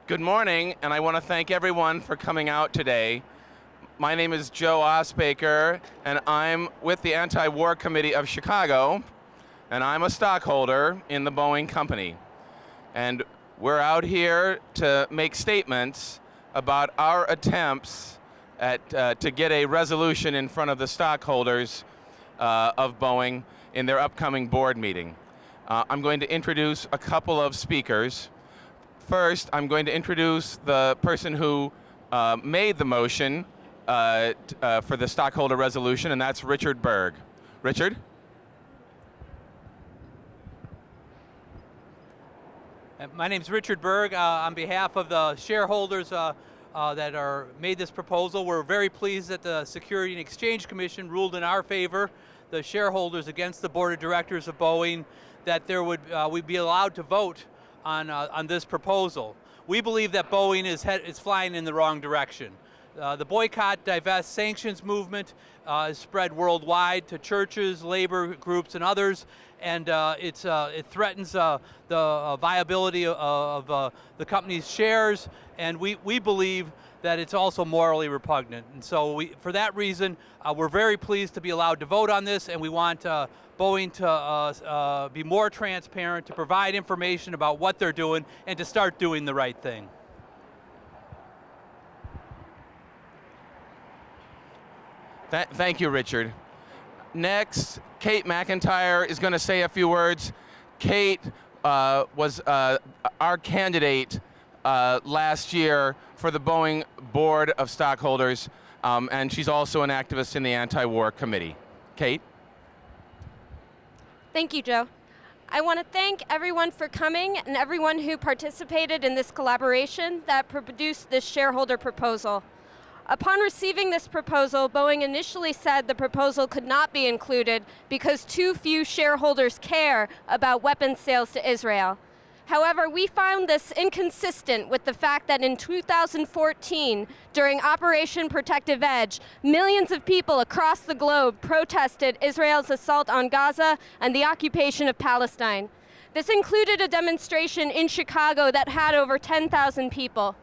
Good morning, and I want to thank everyone for coming out today. My name is Joe Osbaker, and I'm with the Anti-War Committee of Chicago, and I'm a stockholder in the Boeing company. And we're out here to make statements about our attempts to get a resolution in front of the stockholders of Boeing in their upcoming board meeting. I'm going to introduce a couple of speakers. First, I'm going to introduce the person who made the motion for the stockholder resolution, and that's Richard Berg. Richard? My name is Richard Berg. On behalf of the shareholders that made this proposal, we're very pleased that the Securities and Exchange Commission ruled in our favor, the shareholders against the board of directors of Boeing, that we'd be allowed to vote on this proposal. We believe that Boeing is flying in the wrong direction. The boycott, divest, sanctions movement is spread worldwide to churches, labor groups, and others, and it threatens the viability of the company's shares, and we believe that it's also morally repugnant. And so for that reason, we're very pleased to be allowed to vote on this, and we want Boeing to be more transparent, to provide information about what they're doing, and to start doing the right thing. Thank you, Richard. Next, Kate McIntyre is going to say a few words. Kate was our candidate last year for the Boeing Board of Stockholders, and she's also an activist in the Anti-War Committee. Kate? Thank you, Joe. I want to thank everyone for coming and everyone who participated in this collaboration that produced this shareholder proposal. Upon receiving this proposal, Boeing initially said the proposal could not be included because too few shareholders care about weapons sales to Israel. However, we found this inconsistent with the fact that in 2014, during Operation Protective Edge, millions of people across the globe protested Israel's assault on Gaza and the occupation of Palestine. This included a demonstration in Chicago that had over 10,000 people.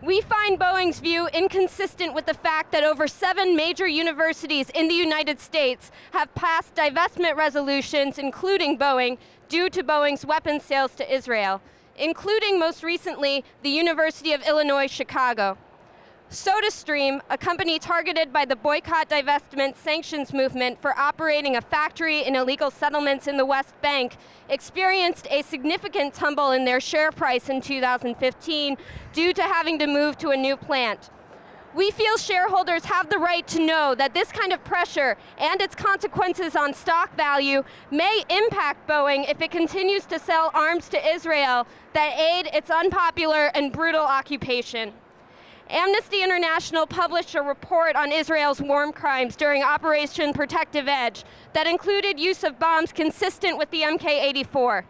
We find Boeing's view inconsistent with the fact that over 7 major universities in the United States have passed divestment resolutions, including Boeing, due to Boeing's weapons sales to Israel, including most recently the University of Illinois, Chicago. SodaStream, a company targeted by the boycott, divestment, sanctions movement for operating a factory in illegal settlements in the West Bank, experienced a significant tumble in their share price in 2015 due to having to move to a new plant. We feel shareholders have the right to know that this kind of pressure and its consequences on stock value may impact Boeing if it continues to sell arms to Israel that aid its unpopular and brutal occupation. Amnesty International published a report on Israel's war crimes during Operation Protective Edge that included use of bombs consistent with the Mk-84.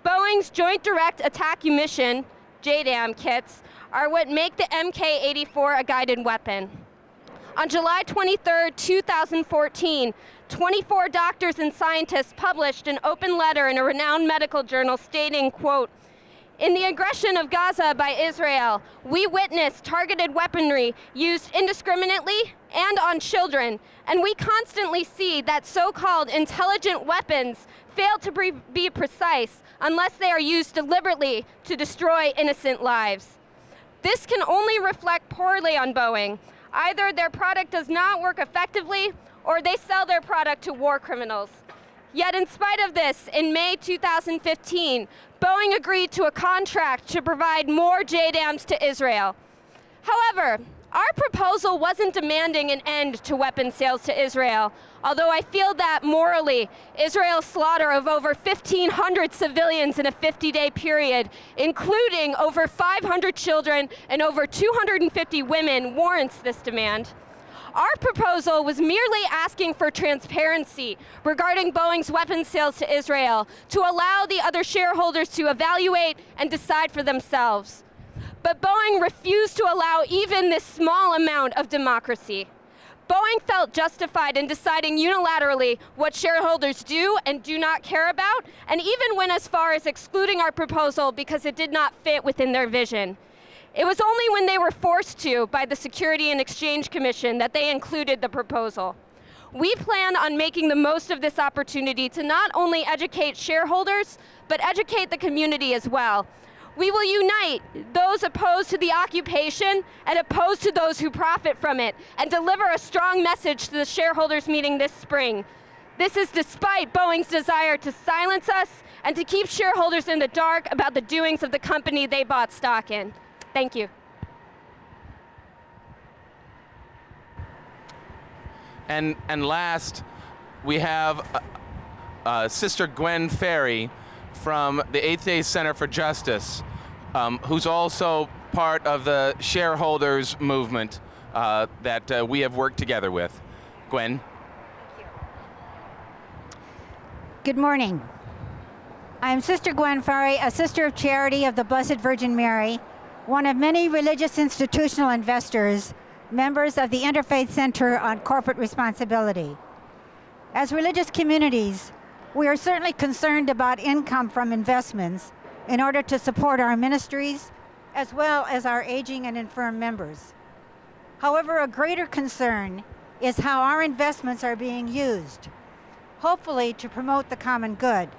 Boeing's Joint Direct Attack Munition, JDAM kits, are what make the Mk-84 a guided weapon. On July 23, 2014, 24 doctors and scientists published an open letter in a renowned medical journal stating, quote, "In the aggression of Gaza by Israel, we witnessed targeted weaponry used indiscriminately and on children, and we constantly see that so-called intelligent weapons fail to be precise unless they are used deliberately to destroy innocent lives. This can only reflect poorly on Boeing. Either their product does not work effectively, or they sell their product to war criminals." Yet in spite of this, in May 2015, Boeing agreed to a contract to provide more JDAMs to Israel. However, our proposal wasn't demanding an end to weapons sales to Israel, although I feel that morally, Israel's slaughter of over 1,500 civilians in a 50-day period, including over 500 children and over 250 women, warrants this demand. Our proposal was merely asking for transparency regarding Boeing's weapons sales to Israel to allow the other shareholders to evaluate and decide for themselves. But Boeing refused to allow even this small amount of democracy. Boeing felt justified in deciding unilaterally what shareholders do and do not care about, and even went as far as excluding our proposal because it did not fit within their vision. It was only when they were forced to by the Securities and Exchange Commission that they included the proposal. We plan on making the most of this opportunity to not only educate shareholders, but educate the community as well. We will unite those opposed to the occupation and opposed to those who profit from it, and deliver a strong message to the shareholders meeting this spring. This is despite Boeing's desire to silence us and to keep shareholders in the dark about the doings of the company they bought stock in. Thank you. And last, we have Sister Gwen Ferry from the 8th Day Center for Justice, who's also part of the shareholders movement that we have worked together with. Gwen. Good morning. I'm Sister Gwen Ferry, a Sister of Charity of the Blessed Virgin Mary, one of many religious institutional investors, members of the Interfaith Center on Corporate Responsibility. As religious communities, we are certainly concerned about income from investments in order to support our ministries, as well as our aging and infirm members. However, a greater concern is how our investments are being used, hopefully to promote the common good,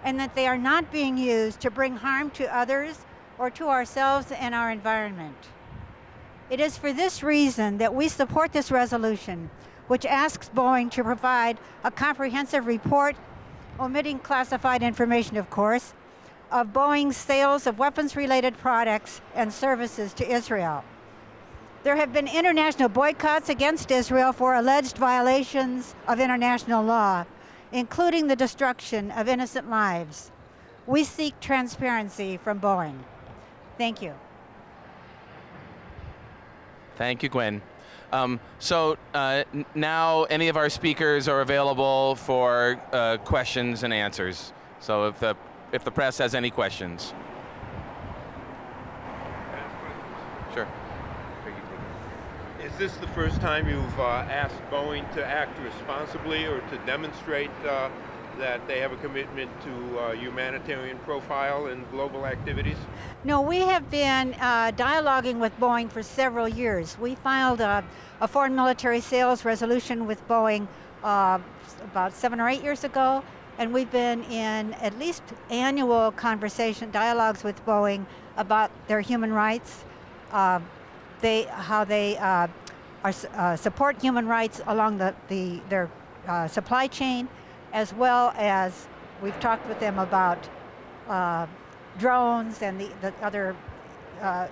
and that they are not being used to bring harm to others or to ourselves and our environment. It is for this reason that we support this resolution, which asks Boeing to provide a comprehensive report, omitting classified information, of course, of Boeing's sales of weapons-related products and services to Israel. There have been international boycotts against Israel for alleged violations of international law, including the destruction of innocent lives. We seek transparency from Boeing. Thank you. Thank you, Gwen. Now any of our speakers are available for questions and answers. So if the press has any questions. Sure. Is this the first time you've asked Boeing to act responsibly or to demonstrate that they have a commitment to humanitarian profile in global activities? No, we have been dialoguing with Boeing for several years. We filed a foreign military sales resolution with Boeing about 7 or 8 years ago, and we've been in at least annual dialogues with Boeing about their human rights, how they support human rights along their supply chain, as well as we've talked with them about drones and the other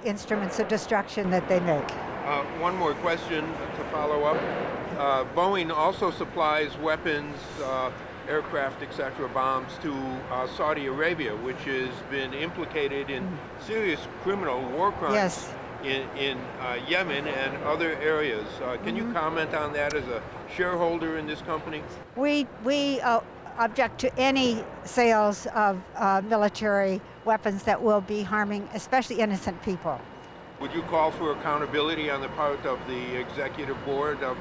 instruments of destruction that they make. One more question to follow up. Boeing also supplies weapons, aircraft, etc., bombs to Saudi Arabia, which has been implicated in serious criminal war crimes. Yes. In Yemen and other areas. Can you comment on that as a shareholder in this company? We object to any sales of military weapons that will be harming especially innocent people. Would you call for accountability on the part of the executive board of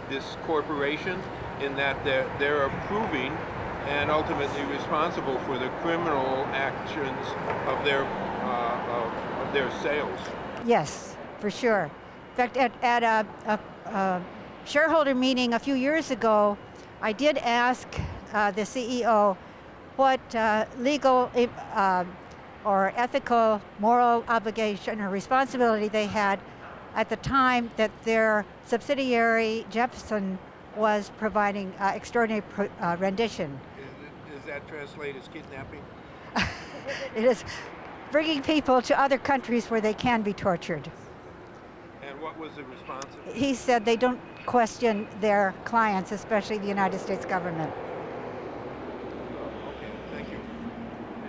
this corporation in that they're approving and ultimately responsible for the criminal actions of their sales? Yes, for sure. In fact, at a shareholder meeting a few years ago, I did ask the CEO what legal or ethical, moral obligation or responsibility they had at the time that their subsidiary, Jefferson, was providing extraordinary rendition. Does that translate as kidnapping? It is bringing people to other countries where they can be tortured. And what was the response? He said they don't question their clients, especially the United States government. Okay, thank you.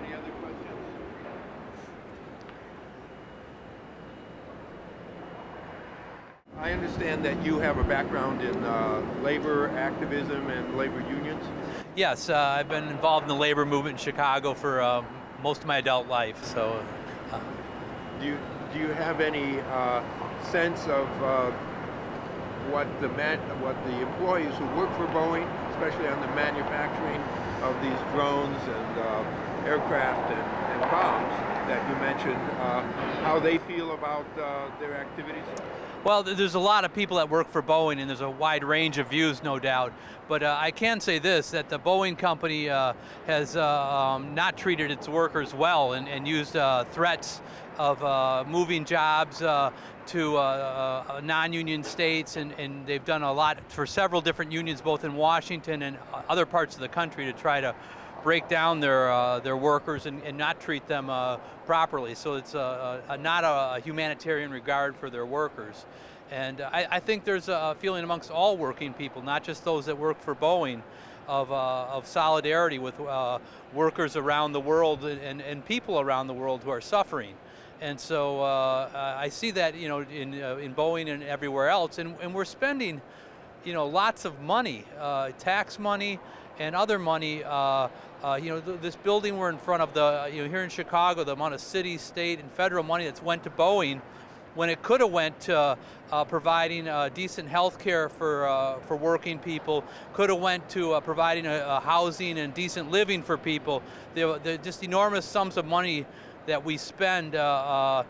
Any other questions? I understand that you have a background in labor activism and labor unions. Yes, I've been involved in the labor movement in Chicago for most of my adult life. So, do you have any sense of what the employees who work for Boeing, especially on the manufacturing of these drones and aircraft and bombs that you mentioned, how they feel about their activities? Well, there's a lot of people that work for Boeing, and there's a wide range of views, no doubt. But I can say this, that the Boeing company has not treated its workers well and used threats of moving jobs to non-union states, and they've done a lot for several different unions, both in Washington and other parts of the country, to try to break down their workers and not treat them properly. So it's not a humanitarian regard for their workers. And I think there's a feeling amongst all working people, not just those that work for Boeing, of solidarity with workers around the world and people around the world who are suffering. And so I see that, you know, in Boeing and everywhere else, and we're spending, you know, lots of money, tax money and other money. You know, this building we're in front of, you know, here in Chicago, the amount of city, state, and federal money that's went to Boeing, when it could have went to providing decent health care for working people, could have went to providing a housing and decent living for people. They're just enormous sums of money that we spend on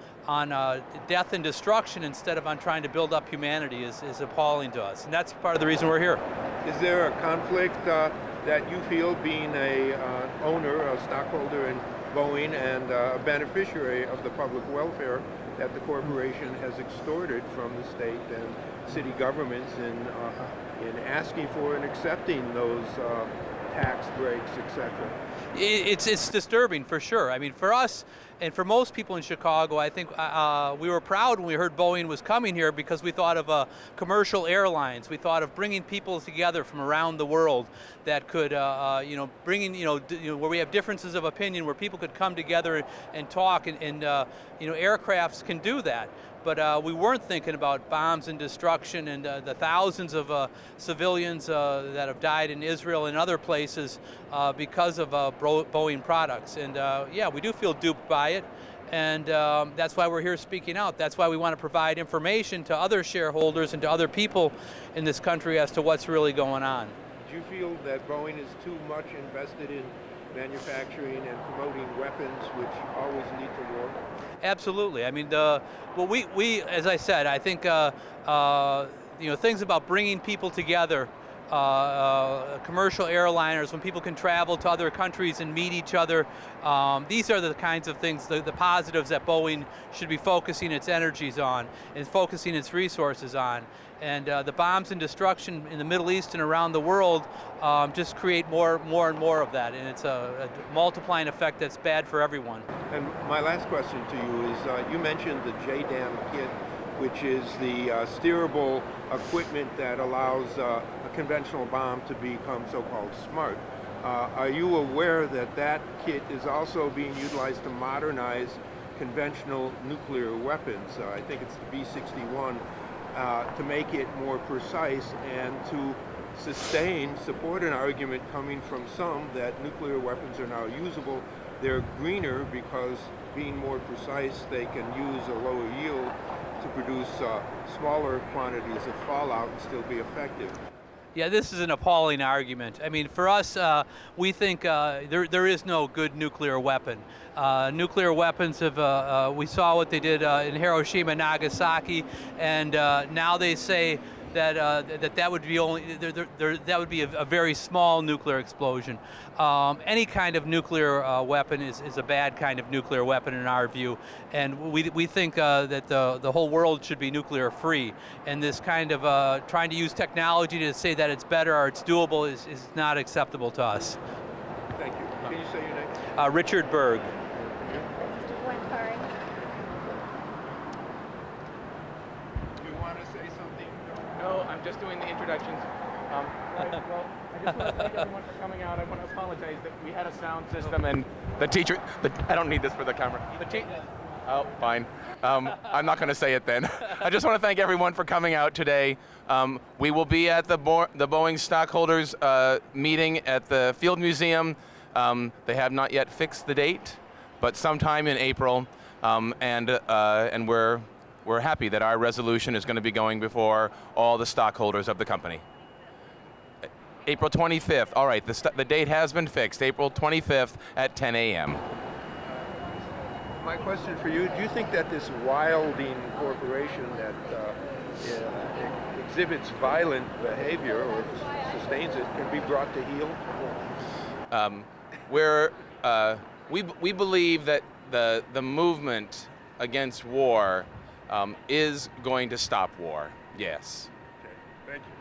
death and destruction instead of on trying to build up humanity is appalling to us. And that's part of the reason we're here. Is there a conflict that you feel, being a owner, a stockholder in Boeing, and a beneficiary of the public welfare, that the corporation has extorted from the state and city governments in asking for and accepting those tax breaks, etc.? It's disturbing, for sure. I mean, for us and for most people in Chicago, I think we were proud when we heard Boeing was coming here, because we thought of commercial airlines. We thought of bringing people together from around the world that could, you know, bringing, where we have differences of opinion, where people could come together and talk, and you know, aircrafts can do that. But we weren't thinking about bombs and destruction and the thousands of civilians that have died in Israel and other places because of Boeing products. And yeah, we do feel duped by it. And that's why we're here speaking out. That's why we want to provide information to other shareholders and to other people in this country as to what's really going on. Do you feel that Boeing is too much invested in manufacturing and promoting weapons, which always lead to war? Absolutely. I mean, well, we, as I said, I think you know, things about bringing people together, commercial airliners, when people can travel to other countries and meet each other, these are the kinds of things, the positives that Boeing should be focusing its energies on and focusing its resources on. And the bombs and destruction in the Middle East and around the world just create more and more of that, and it's a multiplying effect that's bad for everyone. And my last question to you is, you mentioned the JDAM kit, which is the steerable equipment that allows a conventional bomb to become so-called smart. Are you aware that that kit is also being utilized to modernize conventional nuclear weapons? I think it's the B-61, to make it more precise and to support an argument coming from some that nuclear weapons are now usable. They're greener because, being more precise, they can use a lower yield to produce smaller quantities of fallout and still be effective. Yeah, this is an appalling argument. I mean, for us, we think there is no good nuclear weapon. Nuclear weapons have, we saw what they did in Hiroshima and Nagasaki, and now they say that that would be that would be a very small nuclear explosion. Any kind of nuclear weapon is a bad kind of nuclear weapon in our view, and we think that the whole world should be nuclear free. And this kind of trying to use technology to say that it's better or it's doable is not acceptable to us. Thank you. Can you say your name? Richard Berg. No, I'm just doing the introductions. Well, I just want to thank everyone for coming out. I want to apologize that we had a sound system and the teacher, I don't need this for the camera. Oh, fine. I'm not going to say it then. I just want to thank everyone for coming out today. We will be at the Boeing Stockholders meeting at the Field Museum. They have not yet fixed the date, but sometime in April, and we're happy that our resolution is going to be going before all the stockholders of the company. April 25th. All right, the date has been fixed. April 25th at 10 a.m. My question for you, do you think that this wilding corporation that exhibits violent behavior or sustains it can be brought to heel? We believe that the movement against war is going to stop war, yes. Okay, thank you.